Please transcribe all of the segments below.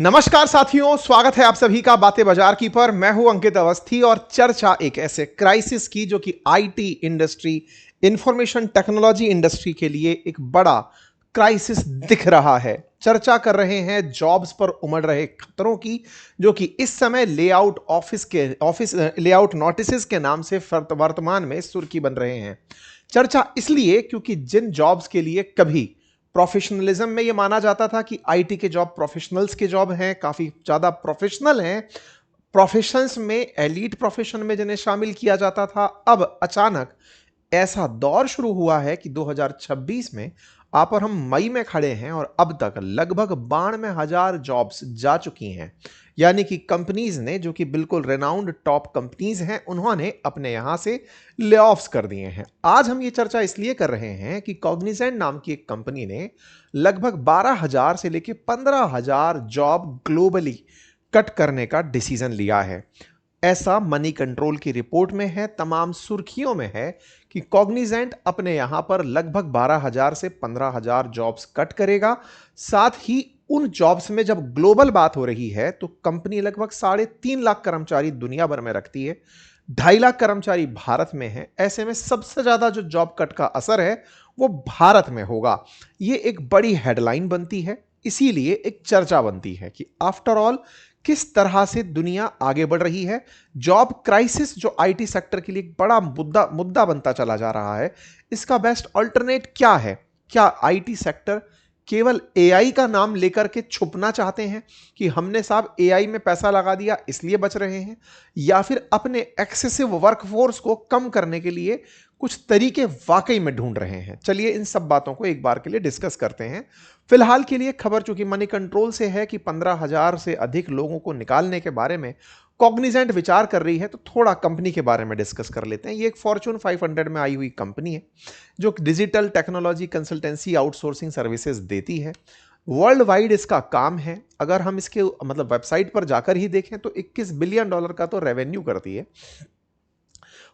नमस्कार साथियों, स्वागत है आप सभी का बातें बाजार की पर। मैं हूं अंकित अवस्थी और चर्चा एक ऐसे क्राइसिस की जो कि IT industry, information technology industry के लिए एक बड़ा क्राइसिस दिख रहा है। चर्चा कर रहे हैं जॉब्स पर उमड़ रहे खतरों की, जो कि इस समय ऑफिस लेआउट नोटिस के नाम से वर्तमान में सुर्खी बन रहे हैं। चर्चा इसलिए क्योंकि जिन जॉब्स के लिए कभी प्रोफेशनलिज्म में यह माना जाता था कि आईटी के जॉब प्रोफेशनल्स के जॉब हैं, काफी ज्यादा प्रोफेशनल हैं, प्रोफेशंस में एलीट प्रोफेशन में जिन्हें शामिल किया जाता था, अब अचानक ऐसा दौर शुरू हुआ है कि 2026 में आप और हम मई में खड़े हैं और अब तक लगभग 92,000 जॉब्स जा चुकी हैं। यानी कि कंपनीज ने, जो कि बिल्कुल रेनाउंड टॉप कंपनीज हैं, उन्होंने अपने यहां से ले ऑफ्स कर दिए हैं। आज हम ये चर्चा इसलिए कर रहे हैं कि कॉग्निजेंट नाम की एक कंपनी ने लगभग 12,000 से लेकर 15,000 जॉब ग्लोबली कट करने का डिसीजन लिया है। ऐसा मनी कंट्रोल की रिपोर्ट में है, तमाम सुर्खियों में है कि कॉग्निजेंट अपने यहां पर लगभग 12,000 से 15,000 जॉब्स कट करेगा। साथ ही उन जॉब्स में जब ग्लोबल बात हो रही है तो कंपनी लगभग 3.5 लाख कर्मचारी दुनिया भर में रखती है, 2.5 लाख कर्मचारी भारत में है। ऐसे में सबसे ज्यादा जो जॉब कट का असर है वो भारत में होगा। ये एक बड़ी हेडलाइन बनती है, इसीलिए एक चर्चा बनती है कि आफ्टर ऑल किस तरह से दुनिया आगे बढ़ रही है। जॉब क्राइसिस जो आईटी सेक्टर के लिए एक बड़ा मुद्दा बनता चला जा रहा है, इसका बेस्ट अल्टरनेट क्या है? क्या आईटी सेक्टर केवल एआई का नाम लेकर के छुपना चाहते हैं कि हमने साहब एआई में पैसा लगा दिया इसलिए बच रहे हैं, या फिर अपने एक्सेसिव वर्कफोर्स को कम करने के लिए कुछ तरीके वाकई में ढूंढ रहे हैं? चलिए इन सब बातों को एक बार के लिए डिस्कस करते हैं। फिलहाल के लिए खबर चूंकि मनी कंट्रोल से है कि 15,000 से अधिक लोगों को निकालने के बारे में कॉग्निजेंट विचार कर रही है, तो थोड़ा कंपनी के बारे में डिस्कस कर लेते हैं। ये एक फॉर्च्यून 500 में आई हुई कंपनी है जो digital technology consultancy outsourcing services देती है। वर्ल्ड वाइड इसका काम है। अगर हम इसके वेबसाइट पर जाकर ही देखें तो $21 बिलियन का तो रेवेन्यू करती है।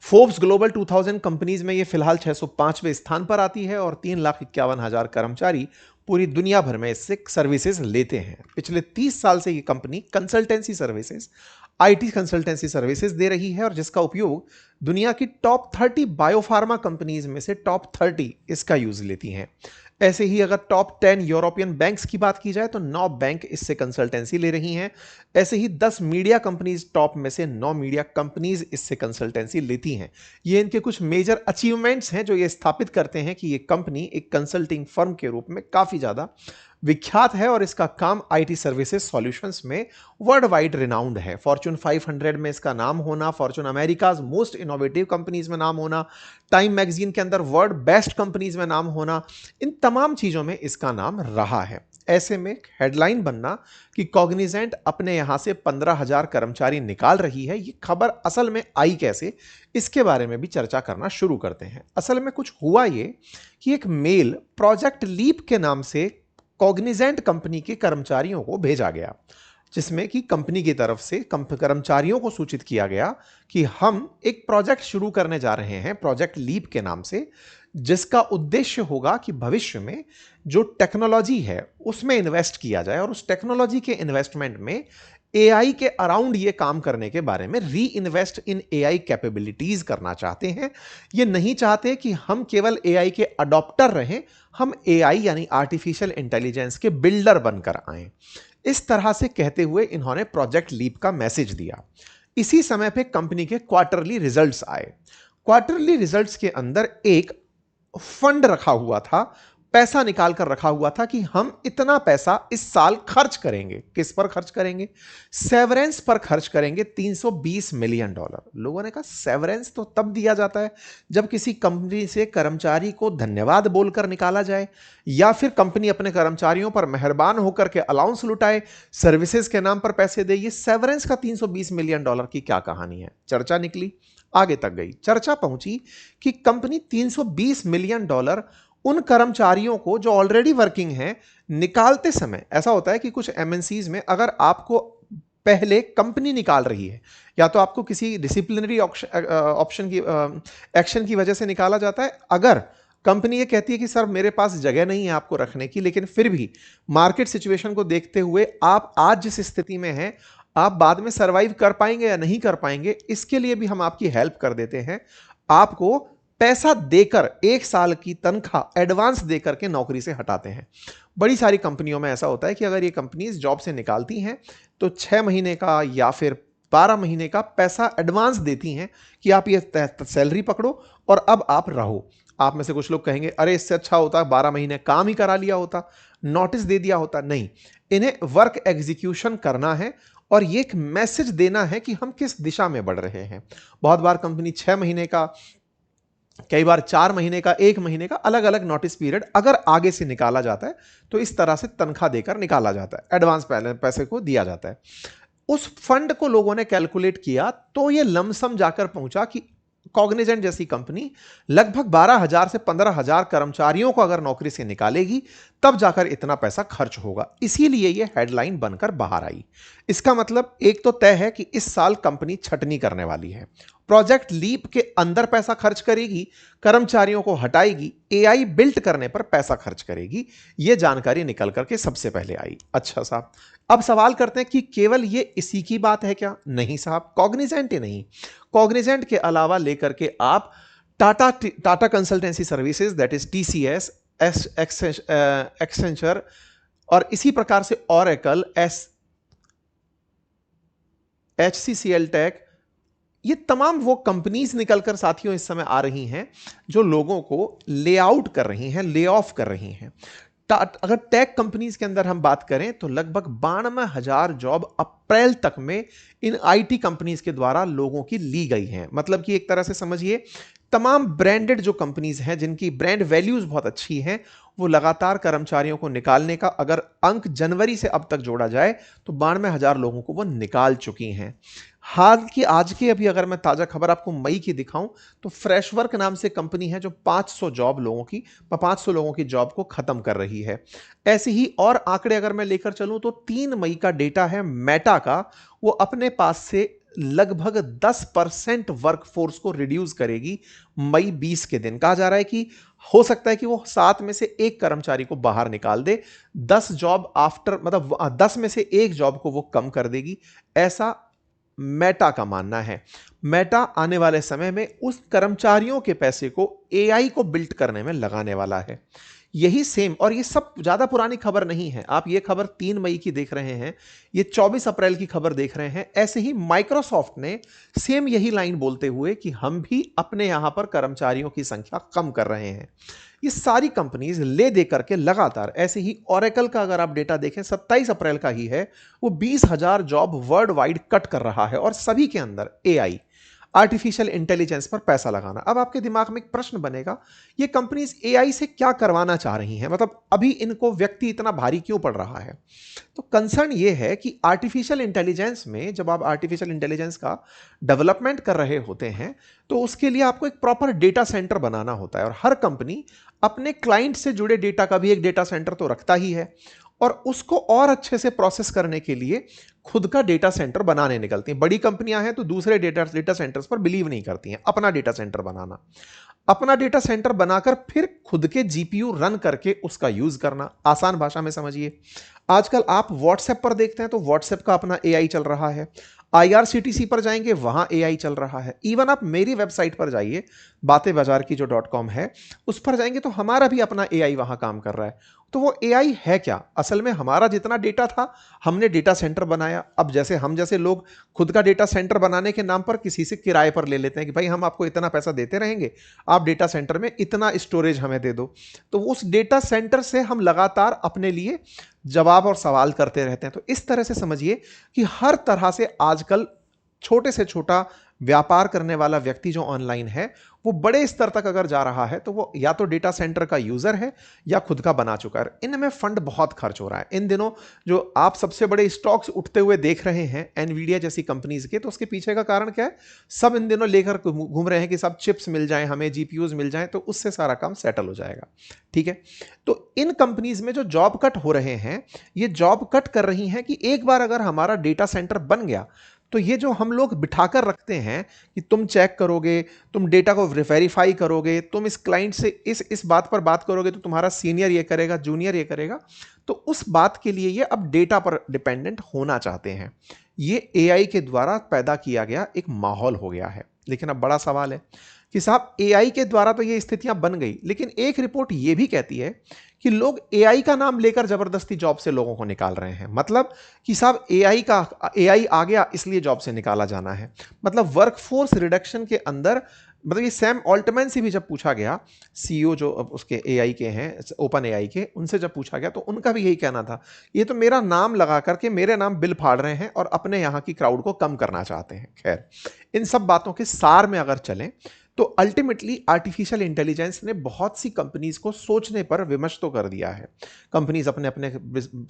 फोर्ब्स ग्लोबल 2000 कंपनीज में ये फिलहाल 605वें स्थान पर आती है और 3,51,000 कर्मचारी पूरी दुनिया भर में इससे सर्विसेज लेते हैं। पिछले 30 साल से ये company consultancy services, IT consultancy services दे रही है और जिसका उपयोग दुनिया की टॉप 30 बायोफार्मा कंपनीज में से टॉप 30 इसका यूज लेती हैं। ऐसे ही अगर टॉप 10 यूरोपियन बैंक्स की बात की जाए तो 9 बैंक इससे कंसल्टेंसी ले रही हैं। ऐसे ही 10 मीडिया कंपनीज टॉप में से 9 मीडिया कंपनीज इससे कंसल्टेंसी लेती हैं। ये इनके कुछ मेजर अचीवमेंट्स हैं जो ये स्थापित करते हैं कि ये कंपनी एक कंसल्टिंग फर्म के रूप में काफी ज्यादा विख्यात है और इसका काम आईटी सर्विसेज सॉल्यूशंस में वर्ल्ड वाइड रिनाउंड है। फॉर्च्यून 500 में इसका नाम होना, Fortune America's most innovative companies में नाम होना, टाइम मैगजीन के अंदर वर्ल्ड बेस्ट कंपनीज में नाम होना, इन तमाम चीजों में इसका नाम रहा है। ऐसे में हेडलाइन बनना कि कॉग्निजेंट अपने यहां से 15,000 कर्मचारी निकाल रही है, ये खबर असल में आई कैसे, इसके बारे में भी चर्चा करना शुरू करते हैं। असल में कुछ हुआ ये कि एक मेल प्रोजेक्ट लीप के नाम से कॉग्निजेंट कंपनी के कर्मचारियों को भेजा गया, जिसमें कि कंपनी की तरफ से कर्मचारियों को सूचित किया गया कि हम एक प्रोजेक्ट शुरू करने जा रहे हैं प्रोजेक्ट लीप के नाम से, जिसका उद्देश्य होगा कि भविष्य में जो टेक्नोलॉजी है उसमें इन्वेस्ट किया जाए और उस टेक्नोलॉजी के इन्वेस्टमेंट में एआई के अराउंड ये काम करने के बारे में री इन्वेस्ट इन एआई कैपेबिलिटीज करना चाहते हैं। ये नहीं चाहते कि हम केवल एआई के अडॉप्टर रहें, हम एआई यानी आर्टिफिशियल इंटेलिजेंस के बिल्डर बनकर आए। इस तरह से कहते हुए इन्होंने प्रोजेक्ट लीप का मैसेज दिया। इसी समय पे कंपनी के क्वार्टरली रिजल्ट्स आए। क्वार्टरली रिजल्ट्स के अंदर एक फंड रखा हुआ था, पैसा निकाल कर रखा हुआ था कि हम इतना पैसा इस साल खर्च करेंगे। किस पर खर्च करेंगे? सेवरेंस पर खर्च करेंगे, $320 मिलियन। लोगों ने कहा सेवरेंस तो तब दिया जाता है जब किसी कंपनी से कर्मचारी को धन्यवाद बोलकर निकाला जाए, या फिर कंपनी अपने कर्मचारियों पर मेहरबान होकर के अलाउंस लुटाए, सर्विसेज के नाम पर पैसे दे। ये सेवरेंस का $320 मिलियन की क्या कहानी है? चर्चा निकली, आगे तक गई। चर्चा पहुंची कि कंपनी $320 मिलियन उन कर्मचारियों को जो ऑलरेडी वर्किंग हैं निकालते समय, ऐसा होता है कि कुछ एमएनसीज में अगर आपको पहले कंपनी निकाल रही है, या तो आपको किसी डिसिप्लिनरी ऑप्शन की एक्शन की वजह से निकाला जाता है। अगर कंपनी ये कहती है कि सर मेरे पास जगह नहीं है आपको रखने की, लेकिन फिर भी मार्केट सिचुएशन को देखते हुए आप आज जिस स्थिति में हैं, आप बाद में सर्वाइव कर पाएंगे या नहीं कर पाएंगे, इसके लिए भी हम आपकी हेल्प कर देते हैं। आपको पैसा देकर 1 साल की तनख्वाह एडवांस देकर के नौकरी से हटाते हैं। बड़ी सारी कंपनियों में ऐसा होता है कि अगर ये कंपनीज जॉब से निकालती हैं तो 6 महीने का या फिर 12 महीने का पैसा एडवांस देती हैं कि आप ये सैलरी पकड़ो और अब आप रहो। आप में से कुछ लोग कहेंगे अरे इससे अच्छा होता 12 महीने काम ही करा लिया होता, नोटिस दे दिया होता। नहीं, इन्हें वर्क एग्जीक्यूशन करना है और ये एक मैसेज देना है कि हम किस दिशा में बढ़ रहे हैं। बहुत बार कंपनी 6 महीने का, कई बार 4 महीने का, 1 महीने का अलग अलग नोटिस पीरियड अगर आगे से निकाला जाता है तो इस तरह से तनख्वाह देकर निकाला जाता है, एडवांस पैसे को दिया जाता है। उस फंड को लोगों ने कैलकुलेट किया तो ये लमसम जाकर पहुंचा कि कॉग्निजेंट जैसी कंपनी लगभग 12,000 से 15,000 कर्मचारियों को अगर नौकरी से निकालेगी तब जाकर इतना पैसा खर्च होगा। इसीलिए यह हेडलाइन बनकर बाहर आई। इसका मतलब एक तो तय है कि इस साल कंपनी छटनी करने वाली है, प्रोजेक्ट लीप के अंदर पैसा खर्च करेगी, कर्मचारियों को हटाएगी, एआई बिल्ट करने पर पैसा खर्च करेगी। यह जानकारी निकल करके सबसे पहले आई। अच्छा साहब, अब सवाल करते हैं कि केवल ये इसी की बात है क्या? नहीं साहब, कॉग्निजेंट ही नहीं, कॉग्निजेंट के अलावा लेकर के आप Tata consultancy services that is TCS, Accenture और इसी प्रकार से ओरेकल, HCL टेक, ये तमाम वो कंपनीज निकलकर साथियों इस समय आ रही हैं जो लोगों को ले आउट कर रही हैं, ले ऑफ कर रही हैं। अगर टेक कंपनीज के अंदर हम बात करें तो लगभग 92,000 जॉब अप्रैल तक में इन आईटी कंपनीज के द्वारा लोगों की ली गई हैं। मतलब कि एक तरह से समझिए तमाम ब्रांडेड जो कंपनीज हैं जिनकी ब्रांड वैल्यूज बहुत अच्छी हैं, वो लगातार कर्मचारियों को निकालने का अगर अंक जनवरी से अब तक जोड़ा जाए तो 92,000 लोगों को वो निकाल चुकी हैं। हाल की आज की अभी अगर मैं ताजा खबर आपको मई की दिखाऊं तो फ्रेशवर्क नाम से कंपनी है जो 500 लोगों की जॉब को खत्म कर रही है। ऐसे ही और आंकड़े अगर मैं लेकर चलूं तो 3 मई का डेटा है मेटा का, वो अपने पास से लगभग 10% वर्कफोर्स को रिड्यूस करेगी मई 20 के दिन। कहा जा रहा है कि हो सकता है कि वो 7 में से 1 कर्मचारी को बाहर निकाल दे, 10 जॉब आफ्टर, मतलब 10 में से 1 जॉब को वो कम कर देगी, ऐसा मेटा का मानना है। मेटा आने वाले समय में उस कर्मचारियों के पैसे को एआई को बिल्ट करने में लगाने वाला है। यही सेम, और ये सब ज्यादा पुरानी खबर नहीं है, आप ये खबर 3 मई की देख रहे हैं, ये 24 अप्रैल की खबर देख रहे हैं। ऐसे ही माइक्रोसॉफ्ट ने सेम यही लाइन बोलते हुए कि हम भी अपने यहां पर कर्मचारियों की संख्या कम कर रहे हैं। ये सारी कंपनीज ले दे करके लगातार, ऐसे ही ओरेकल का अगर आप डेटा देखें 27 अप्रैल का ही है, वो 20,000 जॉब वर्ल्ड वाइड कट कर रहा है और सभी के अंदर एआई, आर्टिफिशियल इंटेलिजेंस पर पैसा लगाना। अब आपके दिमाग में एक प्रश्न बनेगा, ये कंपनीज एआई से क्या करवाना चाह रही हैं? मतलब अभी इनको व्यक्ति इतना भारी क्यों पड़ रहा है? तो कंसर्न ये है कि आर्टिफिशियल इंटेलिजेंस में जब आप आर्टिफिशियल इंटेलिजेंस का डेवलपमेंट कर रहे होते हैं तो उसके लिए आपको एक प्रॉपर डेटा सेंटर बनाना होता है, और हर कंपनी अपने क्लाइंट से जुड़े डेटा का भी एक डेटा सेंटर तो रखता ही है, और उसको और अच्छे से प्रोसेस करने के लिए खुद का डेटा सेंटर बनाने निकलती हैं। बड़ी कंपनियां हैं तो दूसरे डेटा सेंटर्स पर बिलीव नहीं करती हैं, अपना डेटा सेंटर बनाना, अपना डेटा सेंटर बनाकर फिर खुद के जीपीयू रन करके उसका यूज करना। आसान भाषा में समझिए, आजकल आप व्हाट्सएप पर देखते हैं तो व्हाट्सएप का अपना एआई चल रहा है, IRCTC पर जाएंगे वहां एआई चल रहा है, इवन आप मेरी वेबसाइट पर जाइए, बातें बाजार की जो .com है उस पर जाएंगे तो हमारा भी अपना एआई वहां काम कर रहा है। तो वो एआई है क्या? असल में हमारा जितना डेटा था हमने डेटा सेंटर बनाया। अब जैसे हम जैसे लोग खुद का डेटा सेंटर बनाने के नाम पर किसी से किराए पर ले लेते हैं कि भाई हम आपको इतना पैसा देते रहेंगे, आप डेटा सेंटर में इतना स्टोरेज हमें दे दो, तो उस डेटा सेंटर से हम लगातार अपने लिए जवाब और सवाल करते रहते हैं। तो इस तरह से समझिए कि हर तरह से आजकल छोटे से छोटा व्यापार करने वाला व्यक्ति जो ऑनलाइन है वो बड़े स्तर तक अगर जा रहा है तो वो या तो डेटा सेंटर का यूजर है या खुद का बना चुका है। इनमें फंड बहुत खर्च हो रहा है इन दिनों। जो आप सबसे बड़े स्टॉक्स उठते हुए देख रहे हैं एनवीडिया जैसी कंपनीज के, तो उसके पीछे का कारण क्या है? सब इन दिनों लेकर घूम रहे हैं कि सब चिप्स मिल जाएं हमें, जीपीयूज मिल जाएं तो उससे सारा काम सेटल हो जाएगा। ठीक है, तो इन कंपनीज में जो जॉब कट हो रहे हैं, ये जॉब कट कर रही हैं कि एक बार अगर हमारा डेटा सेंटर बन गया तो ये जो हम लोग बिठाकर रखते हैं कि तुम चेक करोगे, तुम डेटा को वेरीफाई करोगे, तुम इस क्लाइंट से इस बात पर बात करोगे तो तुम्हारा सीनियर ये करेगा, जूनियर ये करेगा, तो उस बात के लिए ये अब डेटा पर डिपेंडेंट होना चाहते हैं। ये एआई के द्वारा पैदा किया गया एक माहौल हो गया है। लेकिन अब बड़ा सवाल है कि साहब एआई के द्वारा तो ये स्थितियां बन गई, लेकिन एक रिपोर्ट ये भी कहती है कि लोग एआई का नाम लेकर जबरदस्ती जॉब से लोगों को निकाल रहे हैं। मतलब कि साहब एआई आ गया इसलिए जॉब से निकाला जाना है। मतलब वर्कफोर्स रिडक्शन के अंदर, मतलब ये सैम ऑल्टमैन से भी जब पूछा गया, सीईओ जो अब उसके एआई के हैं, ओपन एआई के, उनसे जब पूछा गया तो उनका भी यही कहना था, ये तो मेरा नाम लगा करके मेरे नाम बिल फाड़ रहे हैं और अपने यहाँ की क्राउड को कम करना चाहते हैं। खैर, इन सब बातों के सार में अगर चलें तो अल्टीमेटली आर्टिफिशियल इंटेलिजेंस ने बहुत सी कंपनीज को सोचने पर विमश तो कर दिया है। कंपनीज अपने अपने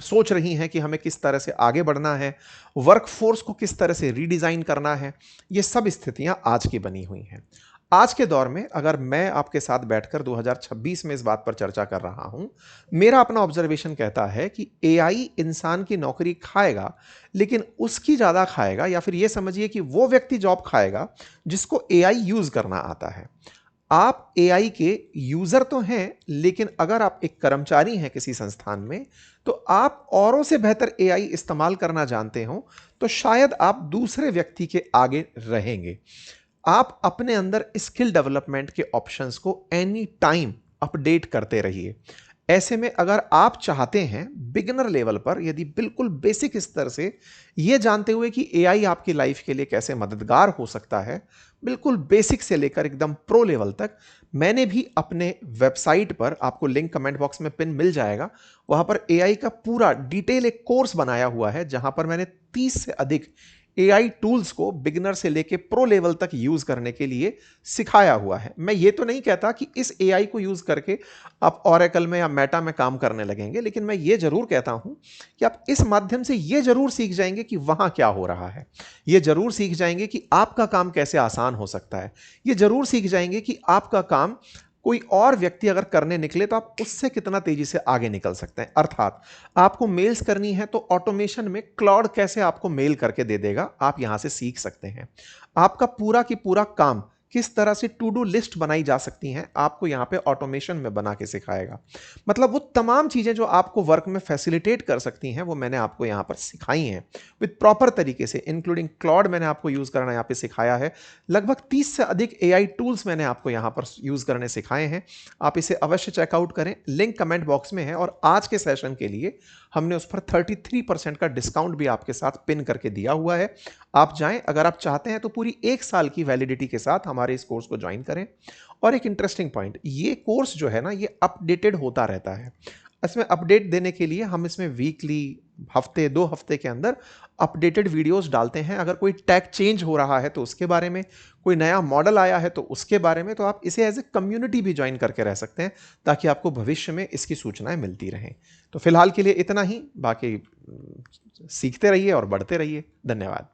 सोच रही हैं कि हमें किस तरह से आगे बढ़ना है, वर्कफोर्स को किस तरह से रीडिजाइन करना है। ये सब स्थितियां आज की बनी हुई हैं। आज के दौर में अगर मैं आपके साथ बैठकर 2026 में इस बात पर चर्चा कर रहा हूं, मेरा अपना ऑब्जर्वेशन कहता है कि एआई इंसान की नौकरी खाएगा, लेकिन उसकी ज्यादा खाएगा, या फिर यह समझिए कि वो व्यक्ति जॉब खाएगा जिसको एआई यूज करना आता है। आप एआई के यूजर तो हैं, लेकिन अगर आप एक कर्मचारी हैं किसी संस्थान में, तो आप औरों से बेहतर एआई इस्तेमाल करना जानते हो, तो शायद आप दूसरे व्यक्ति के आगे रहेंगे। आप अपने अंदर स्किल डेवलपमेंट के ऑप्शंस को एनी टाइम अपडेट करते रहिए। ऐसे में अगर आप चाहते हैं बिगिनर लेवल पर, यदि बिल्कुल बेसिक स्तर से ये जानते हुए कि एआई आपकी लाइफ के लिए कैसे मददगार हो सकता है, बिल्कुल बेसिक से लेकर एकदम प्रो लेवल तक, मैंने भी अपने वेबसाइट पर, आपको लिंक कमेंट बॉक्स में पिन मिल जाएगा, वहां पर एआई का पूरा डिटेल एक कोर्स बनाया हुआ है, जहां पर मैंने 30 से अधिक एआई टूल्स को बिगिनर से लेके प्रो लेवल तक यूज करने के लिए सिखाया हुआ है। मैं ये तो नहीं कहता कि इस एआई को यूज करके आप ओरेकल में या मेटा में काम करने लगेंगे, लेकिन मैं ये जरूर कहता हूं कि आप इस माध्यम से ये जरूर सीख जाएंगे कि वहां क्या हो रहा है। ये जरूर सीख जाएंगे कि आपका काम कैसे आसान हो सकता है। ये जरूर सीख जाएंगे कि आपका काम कोई और व्यक्ति अगर करने निकले तो आप उससे कितना तेजी से आगे निकल सकते हैं। अर्थात आपको मेल्स करनी है तो ऑटोमेशन में क्लाउड कैसे आपको मेल करके दे देगा, आप यहां से सीख सकते हैं। आपका पूरा की पूरा काम किस तरह से टू डू लिस्ट बनाई जा सकती हैं, आपको यहां पे ऑटोमेशन में बना के सिखाएगा। मतलब वो तमाम चीजें जो आपको वर्क में फैसिलिटेट कर सकती हैं, वो मैंने आपको यहां पर सिखाई हैं विद प्रॉपर तरीके से, इंक्लूडिंग क्लाउड मैंने आपको यूज करना यहां पे सिखाया है। लगभग 30 से अधिक एआई टूल्स मैंने आपको यहां पर यूज करने सिखाए हैं। आप इसे अवश्य चेकआउट करें, लिंक कमेंट बॉक्स में है। और आज के सेशन के लिए हमने उस पर 33% का डिस्काउंट भी आपके साथ पिन करके दिया हुआ है। आप जाएं, अगर आप चाहते हैं तो पूरी 1 साल की वैलिडिटी के साथ हमारे इस कोर्स को ज्वाइन करें। और एक इंटरेस्टिंग पॉइंट, ये कोर्स जो है ना, ये अपडेटेड होता रहता है। इसमें अपडेट देने के लिए हम इसमें वीकली, हफ्ते 2 हफ्ते के अंदर अपडेटेड वीडियोस डालते हैं। अगर कोई टैग चेंज हो रहा है तो उसके बारे में, कोई नया मॉडल आया है तो उसके बारे में, तो आप इसे एज ए कम्युनिटी भी ज्वाइन करके रह सकते हैं, ताकि आपको भविष्य में इसकी सूचनाएं मिलती रहें। तो फिलहाल के लिए इतना ही, बाकी सीखते रहिए और बढ़ते रहिए। धन्यवाद।